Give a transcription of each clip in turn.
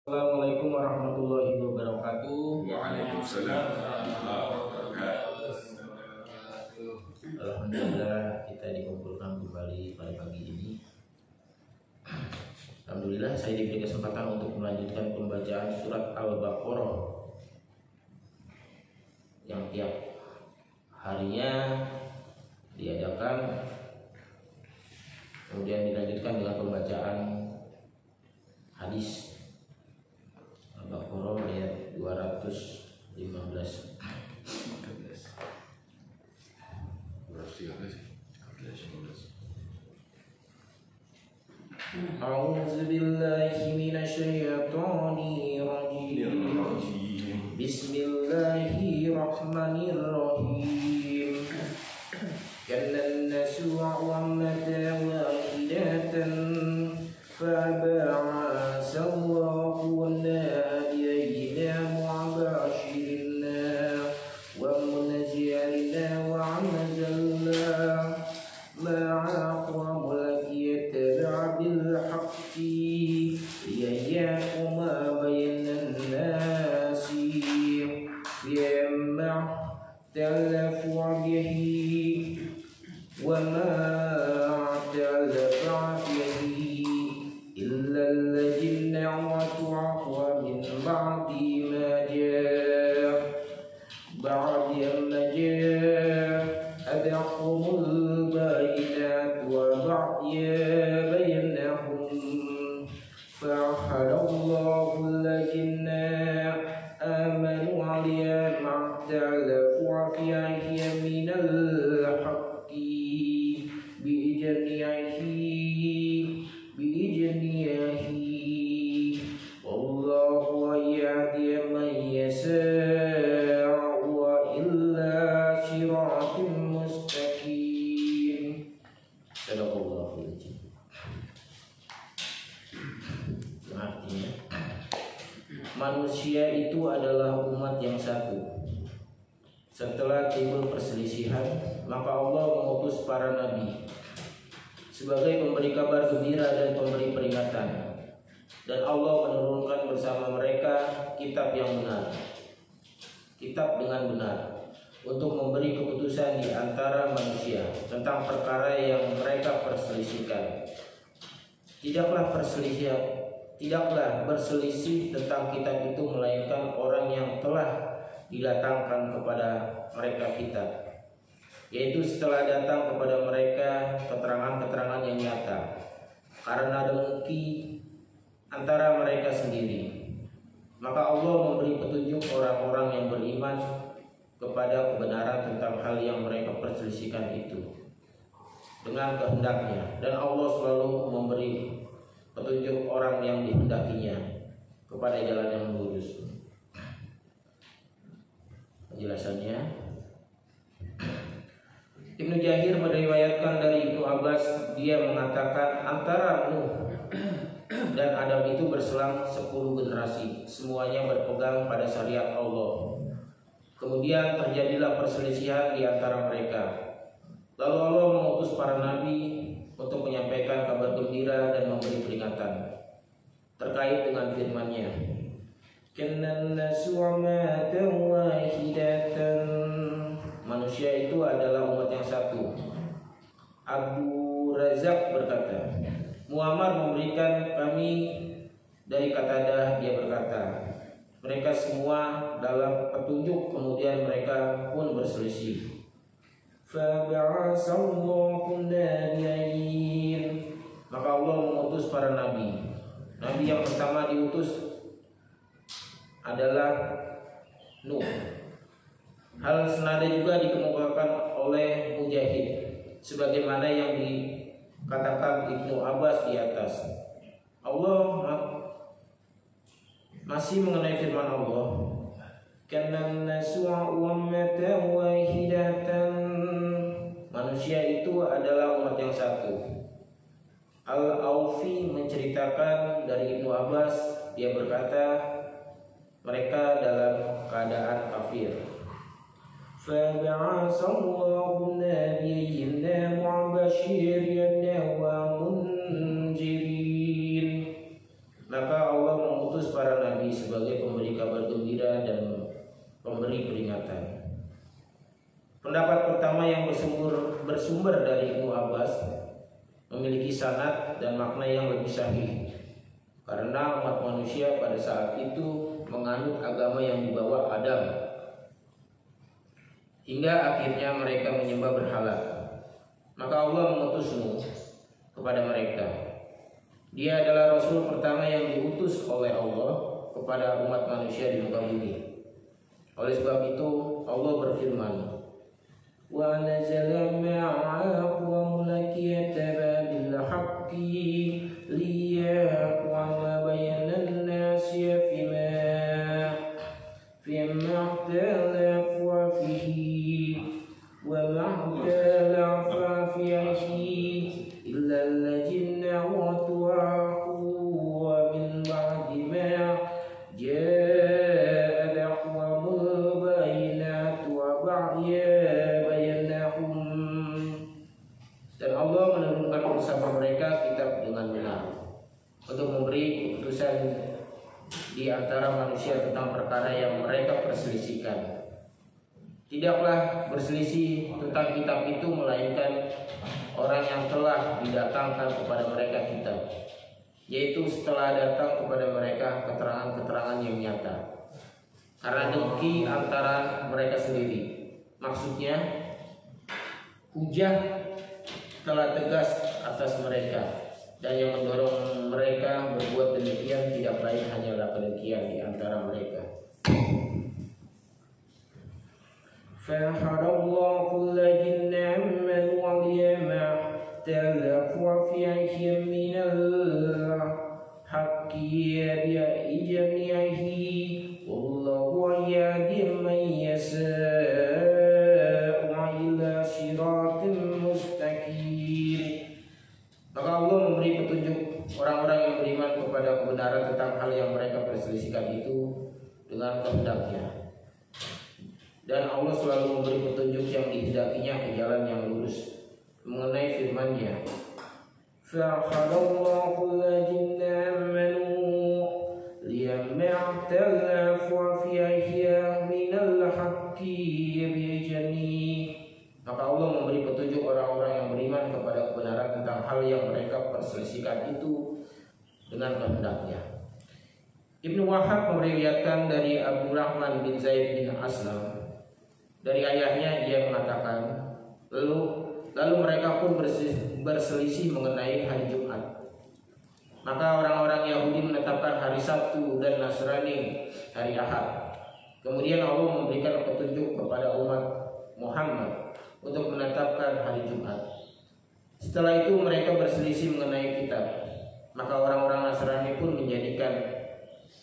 Assalamualaikum warahmatullahi wabarakatuh. Waalaikumsalam warahmatullahi wabarakatuh. Alhamdulillah kita dikumpulkan kembali pada pagi ini. Alhamdulillah saya diberi kesempatan untuk melanjutkan pembacaan surat Al-Baqarah yang tiap harinya diadakan, kemudian dilanjutkan dengan pembacaan hadis Al-Baqarah ayat 215. A'udzu billahi minasyaitonir rajim. Bismillahirrahmanirrahim. Kana an-nasu 'ummatan wahidatan faba'a sawwaqu nabiyina mu'abashirina wa munzirina wa 'amzalna ma'aqwamul yattabi'a bil haqqi liyahkuma bainan nasi bima talafu bihi wa ma talafa bihi illa alladhina wa'tu min ba'di ma adaqumul bayinat wa ba'ya bainahum fa'ahallallahu alladhina amanu 'alayya ma'talafu fihi minal haqqi bi'ijnihi wallahu yahdi man yasha'u ila siratin mustaqim. Sadaqallahul azim. Artinya manusia itu adalah umat yang satu. Setelah timbul perselisihan, maka Allah mengutus para nabi sebagai pemberi kabar gembira dan pemberi peringatan. Dan Allah menurunkan bersama mereka kitab yang benar, kitab dengan benar, untuk memberi keputusan di antara manusia tentang perkara yang mereka perselisihkan. Tidaklah berselisih tentang kitab itu melainkan orang yang telah didatangkan kepada mereka kitab, yaitu setelah datang kepada mereka keterangan-keterangan yang nyata, karena dengki antara mereka sendiri. Maka Allah memberi petunjuk orang-orang yang beriman kepada kebenaran tentang hal yang mereka perselisihkan itu dengan kehendaknya, dan Allah selalu memberi petunjuk orang yang dikehendakinya kepada jalan yang lurus. Penjelasannya, Ibnu Jahir meriwayatkan dari Ibnu Abbas, dia mengatakan antara Nuh dan Adam itu berselang 10 generasi, semuanya berpegang pada syariat Allah. Kemudian terjadilah perselisihan di antara mereka. Lalu Allah mengutus para nabi untuk menyampaikan kabar gembira dan memberi peringatan terkait dengan firman-Nya. Manusia itu adalah umat yang satu. Abu Razak berkata, Muammar memberikan kami dari Qatadah, dia berkata, mereka semua dalam petunjuk, kemudian mereka pun berselisih. Maka Allah mengutus para nabi. Nabi yang pertama diutus adalah Nuh. Hal senada juga dikemukakan oleh Mujahid, sebagaimana yang dikatakan Ibnu Abbas di atas. Allah masih mengenai firman Allah, Kana nasu ummatan wahidatan. Manusia itu adalah umat yang satu. Al-Aufi menceritakan dari Ibnu Abbas, dia berkata, mereka dalam keadaan kafir. Fab'asallahu nabiyyina mu'abashirina wa munzirin. Maka Allah mengutus mengutus para nabi sebagai pemberi kabar gembira dan pemberi peringatan. Pendapat pertama yang bersumber dari Ibnu Abbas memiliki sanad dan makna yang lebih sahih, karena umat manusia pada saat itu menganut agama yang dibawa Adam, hingga akhirnya mereka menyembah berhala. Maka Allah mengutus Nuh kepada mereka. Dia adalah Rasul pertama yang diutus oleh Allah kepada umat manusia di muka bumi. Oleh sebab itu Allah berfirman, wa nazala ma'akum lakiyataba bil haqqi liyaqwa bayanan nasi fima talafu fihi wa ma'talafa fihi illa allazina watu'ahu wa min ba'di ma ja'a da'wamul bayinatu wa ba'ya bayanahum. Dan Allah menurunkan bersama mereka kitab dengan benar untuk memberi keputusan di antara manusia tentang perkara yang mereka perselisihkan. Tidaklah berselisih tentang kitab itu melainkan orang yang telah didatangkan kepada mereka kitab, yaitu setelah datang kepada mereka keterangan-keterangan yang nyata, karena dengki antara mereka sendiri. Maksudnya hujah telah tegas atas mereka, dan yang mendorong mereka berbuat demikian tidak lain hanyalah kedengkian di antara mereka. فَحَرَّمَا كُلَّ جِنٍّ عَمَّنْ وَلِيَمَا تَلَفُوا فِيهِ مِنَ الْحَقِّ بِجَمِيعِهِ وَاللَّهُ يَهْدِي مَن يَشَاءُ إِلَى صِرَاطٍ مُسْتَقِيمٍ. Maka Allah memberi petunjuk orang-orang yang beriman kepada kebenaran tentang hal yang mereka perselisihkan itu dengan kehendak-Nya. Dan Allah selalu memberi petunjuk yang dikehendakinya ke jalan yang lurus. Mengenai firman-Nya, فَخَلَقَ الَّذِينَ آمَنُوا لِيَمَّا اخْتَلَفُوا فِيهِ مِنَ الْحَقِّ بِإِذْنِهِ. Maka Allah memberi petunjuk orang-orang yang beriman kepada kebenaran tentang hal yang mereka perselisihkan itu dengan kehendak-Nya. Ibnu Wahab meriwayatkan dari Abdurrahman bin Zaid bin Aslam dari ayahnya, dia mengatakan, lalu mereka pun berselisih mengenai hari Jumat. Maka orang-orang Yahudi menetapkan hari Sabtu dan Nasrani hari Ahad. Kemudian Allah memberikan petunjuk kepada umat Muhammad untuk menetapkan hari Jumat. Setelah itu mereka berselisih mengenai kitab. Maka orang-orang Nasrani pun menjadikan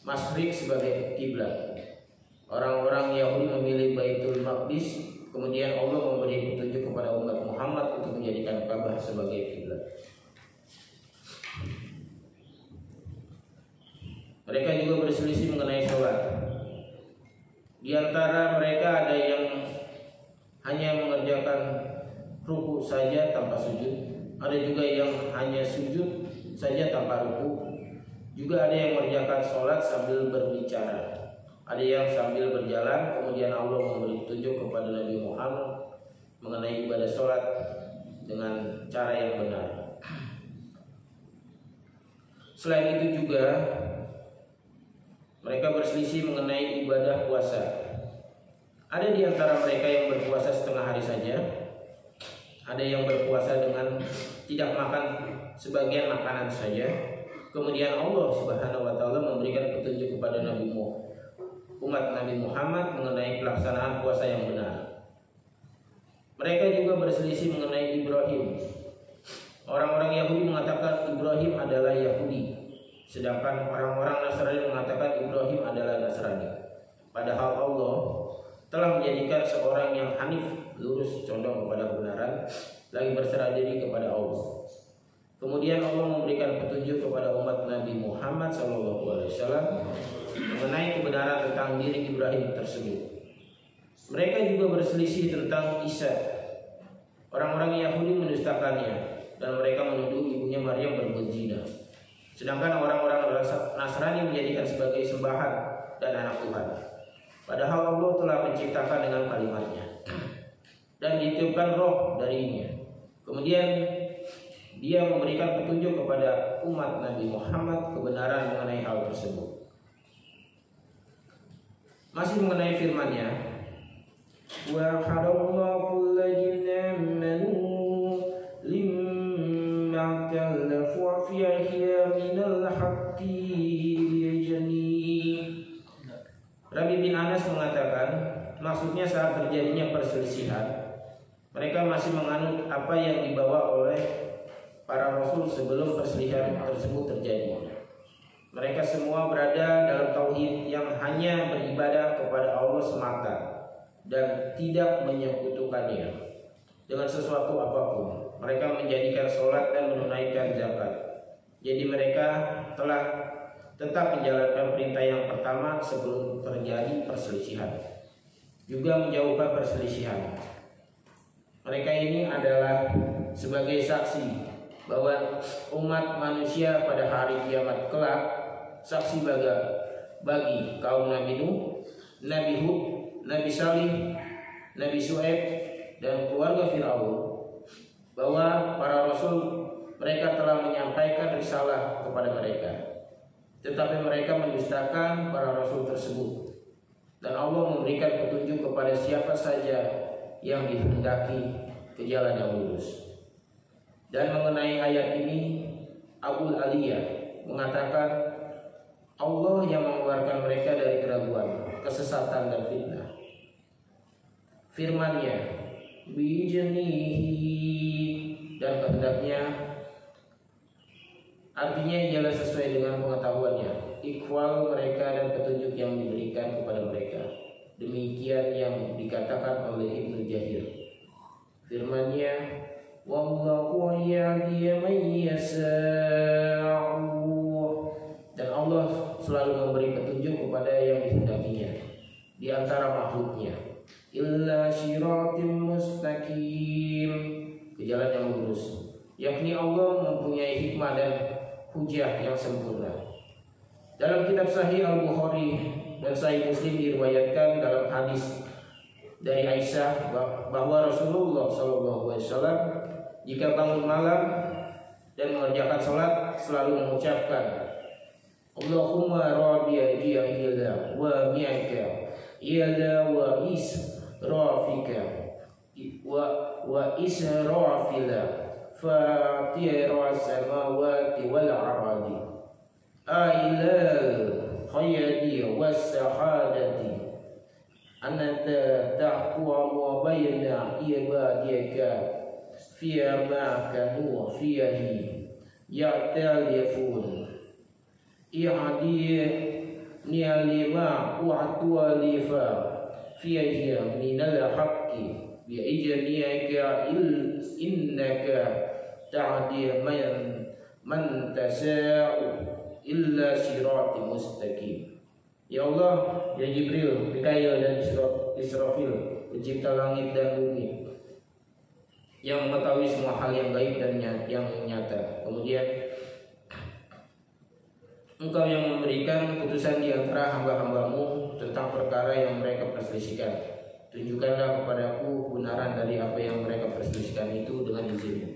Masyriq sebagai kiblat. Orang-orang Yahudi memilih Baitul Maqdis. Kemudian Allah memberi petunjuk kepada umat Muhammad untuk menjadikan Ka'bah sebagai kiblat. Mereka juga berselisih mengenai sholat. Di antara mereka ada yang hanya mengerjakan ruku saja tanpa sujud. Ada juga yang hanya sujud saja tanpa ruku. Juga ada yang mengerjakan sholat sambil berbicara. Ada yang sambil berjalan. Kemudian Allah memberi petunjuk kepada Nabi Muhammad mengenai ibadah sholat dengan cara yang benar. Selain itu juga mereka berselisih mengenai ibadah puasa. Ada di antara mereka yang berpuasa setengah hari saja. Ada yang berpuasa dengan tidak makan sebagian makanan saja. Kemudian Allah Subhanahu wa taala memberikan petunjuk kepada umat Nabi Muhammad mengenai pelaksanaan puasa yang benar. Mereka juga berselisih mengenai Ibrahim. Orang-orang Yahudi mengatakan Ibrahim adalah Yahudi, sedangkan orang-orang Nasrani mengatakan Ibrahim adalah Nasrani. Padahal Allah telah menjadikan seorang yang hanif, lurus, condong kepada kebenaran, lagi berserah diri kepada Allah. Kemudian Allah memberikan petunjuk kepada umat Nabi Muhammad SAW mengenai kebenaran tentang diri Ibrahim tersebut. Mereka juga berselisih tentang Isa. Orang-orang Yahudi mendustakannya dan mereka menuduh ibunya Maryam berbuat zina. Sedangkan orang-orang Nasrani menjadikan sebagai sembahan dan anak Tuhan. Padahal Allah telah menciptakan dengan kalimatnya dan ditiupkan roh darinya. Kemudian Dia memberikan petunjuk kepada umat Nabi Muhammad kebenaran mengenai hal tersebut. Masih mengenai firman-Nya, wa halallahu alladzina amanu limma kallafu fi minal haqqi liyajni. Rabi bin Anas mengatakan, maksudnya saat terjadinya perselisihan, mereka masih menganut apa yang dibawa oleh para rasul sebelum perselisihan tersebut terjadi. Mereka semua berada dalam tauhid yang hanya beribadah kepada Allah semata dan tidak menyekutukannya dengan sesuatu apapun. Mereka menjadikan sholat dan menunaikan zakat. Jadi mereka telah tetap menjalankan perintah yang pertama sebelum terjadi perselisihan, juga menjauhkan perselisihan. Mereka ini adalah sebagai saksi bahwa umat manusia pada hari kiamat kelak, saksi bagi kaum Nabi Nuh, Nabi Hud, Nabi Salih, Nabi Shu'aib dan keluarga Fir'aun, bahwa para rasul mereka telah menyampaikan risalah kepada mereka, tetapi mereka mendustakan para rasul tersebut. Dan Allah memberikan petunjuk kepada siapa saja yang dikehendaki ke jalan yang lurus. Dan mengenai ayat ini, Abul Aliyah mengatakan Allah yang mengeluarkan mereka dari keraguan, kesesatan dan fitnah. Firman-Nya, bijnihi, dan kehendaknya, artinya ialah sesuai dengan pengetahuannya, ikhwal mereka dan petunjuk yang diberikan kepada mereka. Demikian yang dikatakan oleh Ibnu Jahir. Firman-Nya, wallahu yahdi man yasha'u, dan Allah selalu memberi petunjuk kepada yang dikehendakinya di antara makhluknya. Illa syiratim mustaqim, ke jalan yang lurus, yakni Allah mempunyai hikmah dan hujah yang sempurna. Dalam kitab Sahih Al-Bukhari dan Sahih Muslim diriwayatkan dalam hadis dari Aisyah bahwa Rasulullah SAW jika bangun malam dan mengerjakan sholat selalu mengucapkan, Allahumma radiyya ila wa mi'aka ila wa israfika wa israfila fatira samawati wal aradi ailal khayadi was sahadati anata tahkumu bayna ibadika fiyama kanu fiyahi ya'talifun i'adi ni'alima wa'tualifa fiyahi minal haqqi bi'ijniyaka innaka ta'di man tasa'u illa sirati mustaqim. Ya Allah, ya Jibril, Mikail dan Israfil, pencipta langit dan bumi, yang mengetahui semua hal yang gaib dan yang nyata. Kemudian Engkau yang memberikan keputusan di antara hamba-hambamu tentang perkara yang mereka perselisihkan. Tunjukkanlah kepadaku kebenaran dari apa yang mereka perselisihkan itu dengan izin-Mu.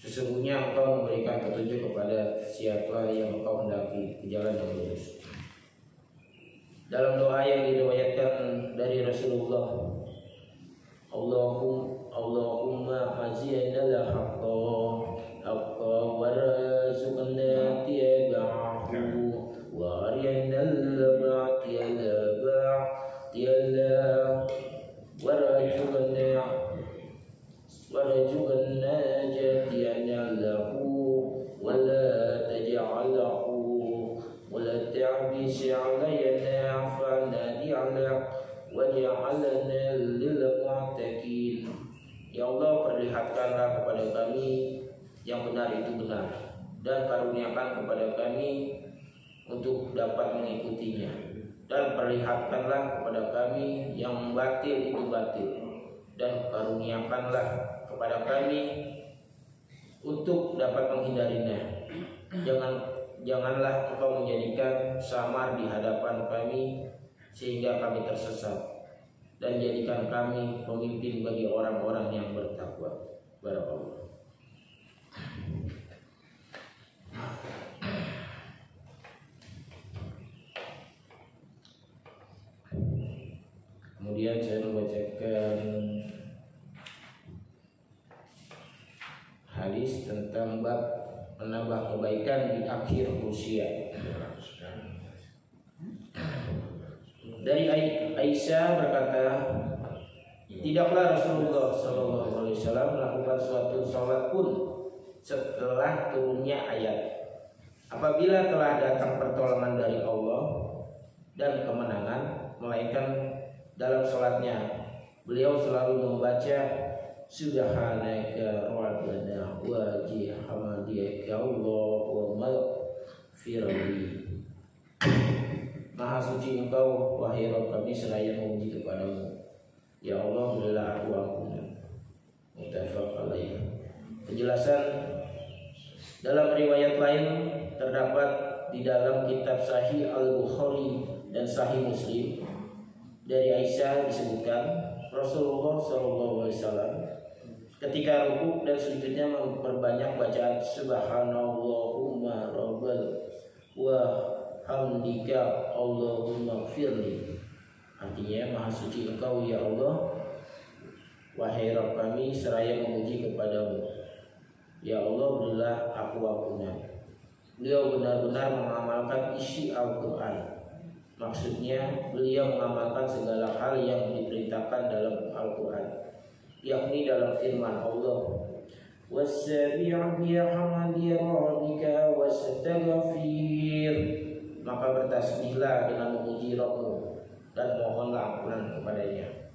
Sesungguhnya Engkau memberikan petunjuk kepada siapa yang Engkau hendaki ke jalan yang lurus. Dalam doa yang diriwayatkan dari Rasulullah, Allahumma azinal haqqa warzuqna tiba'ahu wa arinal batila warzuqna jadiyana lahu wa la taj'alahu wa la ta'bis 'alayna fanadi'ala waj'alna lil mu'taqin. Ya Allah, perlihatkanlah kepada kami yang benar itu benar, dan karuniakan kepada kami untuk dapat mengikutinya, dan perlihatkanlah kepada kami yang batil itu batil, dan karuniakanlah kepada kami untuk dapat menghindarinya. janganlah Engkau menjadikan samar di hadapan kami sehingga kami tersesat, dan jadikan kami pemimpin bagi orang-orang yang bertakwa. Barakallah. Kemudian saya membacakan hadis tentang bab menambah kebaikan di akhir usia. Dari Aisyah berkata, tidaklah Rasulullah SAW melakukan suatu sholat pun setelah turunnya ayat. Apabila telah datang pertolongan dari Allah dan kemenangan, melainkan dalam sholatnya beliau selalu membaca Subhanaka Rabbana wa bihamdika Allahumma firli. Maha suci Engkau wahai Rabb kami, seraya memuji kepadamu. Ya Allah, berilah aku ampunan. Muttafaq alaih. Penjelasan dalam riwayat lain terdapat di dalam kitab Sahih Al-Bukhari dan Sahih Muslim. Dari Aisyah disebutkan Rasulullah SAW ketika rukuk dan sujudnya memperbanyak bacaan Subhanallahumma rabbal wa hamdika Allahumma firli. Artinya, Maha suci Engkau ya Allah, wahai Rabb kami, seraya memuji kepadamu. Ya Allah, berilah aku ampunan. Beliau benar-benar mengamalkan isi Al-Quran. Maksudnya beliau mengamalkan segala hal yang diperintahkan dalam Al-Quran, yakni dalam firman Allah, "Wassabi' bihamdi rabbika wastaghfir." Maka bertasbihlah dengan memuji Rabbmu dan mohonlah ampunan kepadanya.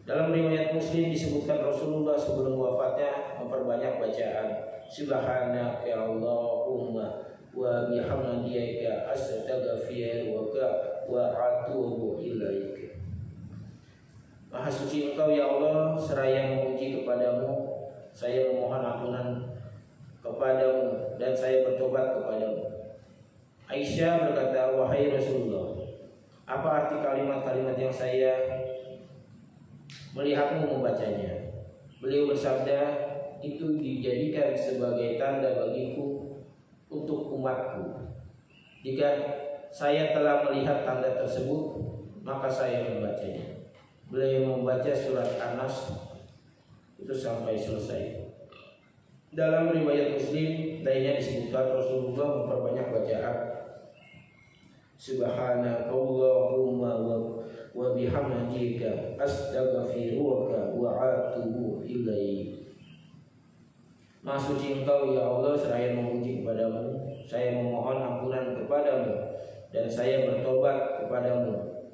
Dalam riwayat Muslim disebutkan Rasulullah sebelum wafatnya memperbanyak bacaan Subhanaka Allahumma wa bihamdika astaghfiruka wa atubu ilaika. Maha suci Engkau ya Allah, seraya memuji kepadamu, saya memohon ampunan kepadamu dan saya bertobat kepadamu. Aisyah berkata, wahai Rasulullah, apa arti kalimat-kalimat yang saya melihatmu membacanya? Beliau bersabda, itu dijadikan sebagai tanda bagiku untuk umatku. Jika saya telah melihat tanda tersebut, maka saya membacanya. Beliau membaca surat An-Nas itu sampai selesai. Dalam riwayat Muslim lainnya disebutkan Rasulullah memperbanyak bacaan Subhanakallahumma wa bihamdika astaghfiruka wa atubu ilaik. Maha suci Engkau ya Allah, seraya memuji kepadamu, saya memohon ampunan kepadamu dan saya bertobat kepadamu.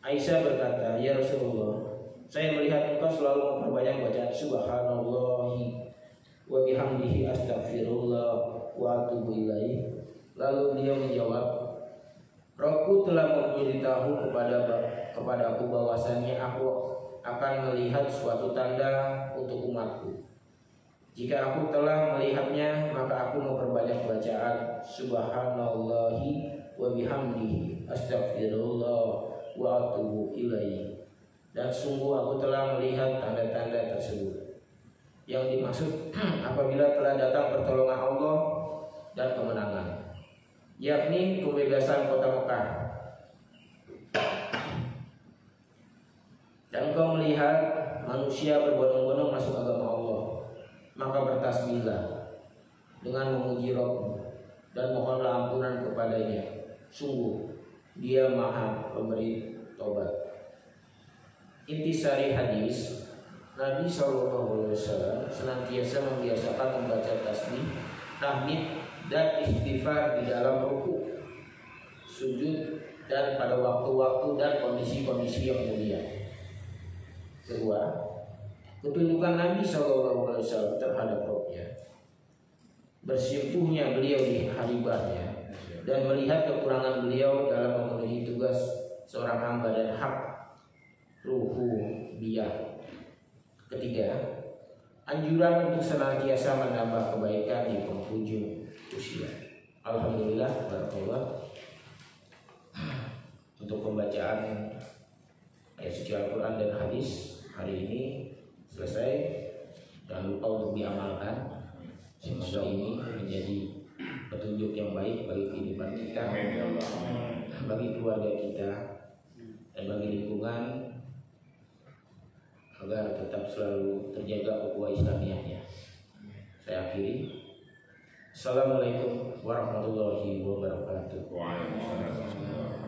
Aisyah berkata, ya Rasulullah, saya melihat Engkau selalu memperbanyak bacaan Subhanallahi wa bihamdihi astaghfirullah wa atubu ilaih. Lalu beliau menjawab, Rabbku telah memberitahu kepada aku bahwasannya aku akan melihat suatu tanda untuk umatku. Jika aku telah melihatnya, maka aku memperbanyak bacaan Subhanallahi wa bihamdihi astaghfirullah wa atubu ilaih. Dan sungguh aku telah melihat tanda-tanda tersebut. Yang dimaksud apabila telah datang pertolongan Allah dan kemenangan, yakni pembebasan kota Mekah. Dan kau melihat manusia berbondong-bondong masuk agama Allah, maka bertasbihlah dengan memuji Rabb dan mohonlah ampunan kepadanya. Sungguh Dia Maha Pemberi Tobat. Intisari hadis, Nabi SAW senantiasa membiasakan membaca tasbih, tahmid dan istighfar di dalam rukuk, sujud dan pada waktu-waktu dan kondisi-kondisi yang mulia. Kedua, ketundukan Nabi SAW terhadap Rabb-Nya, bersimpuhnya beliau di haribahnya, dan melihat kekurangan beliau dalam memenuhi tugas seorang hamba dan hak rububiyah. Ketiga, anjuran untuk senantiasa menambah kebaikan di penghujung usia. Alhamdulillah, barakallah. Untuk pembacaan ayat suci Al-Quran dan hadis hari ini selesai. Jangan lupa untuk diamalkan. Semoga ini menjadi petunjuk yang baik bagi kehidupan kita, bagi keluarga kita, dan bagi lingkungan, agar tetap selalu terjaga ukhuwah Islamiyahnya. Saya akhiri. Assalamualaikum warahmatullahi wabarakatuh. Waalaikumsalam.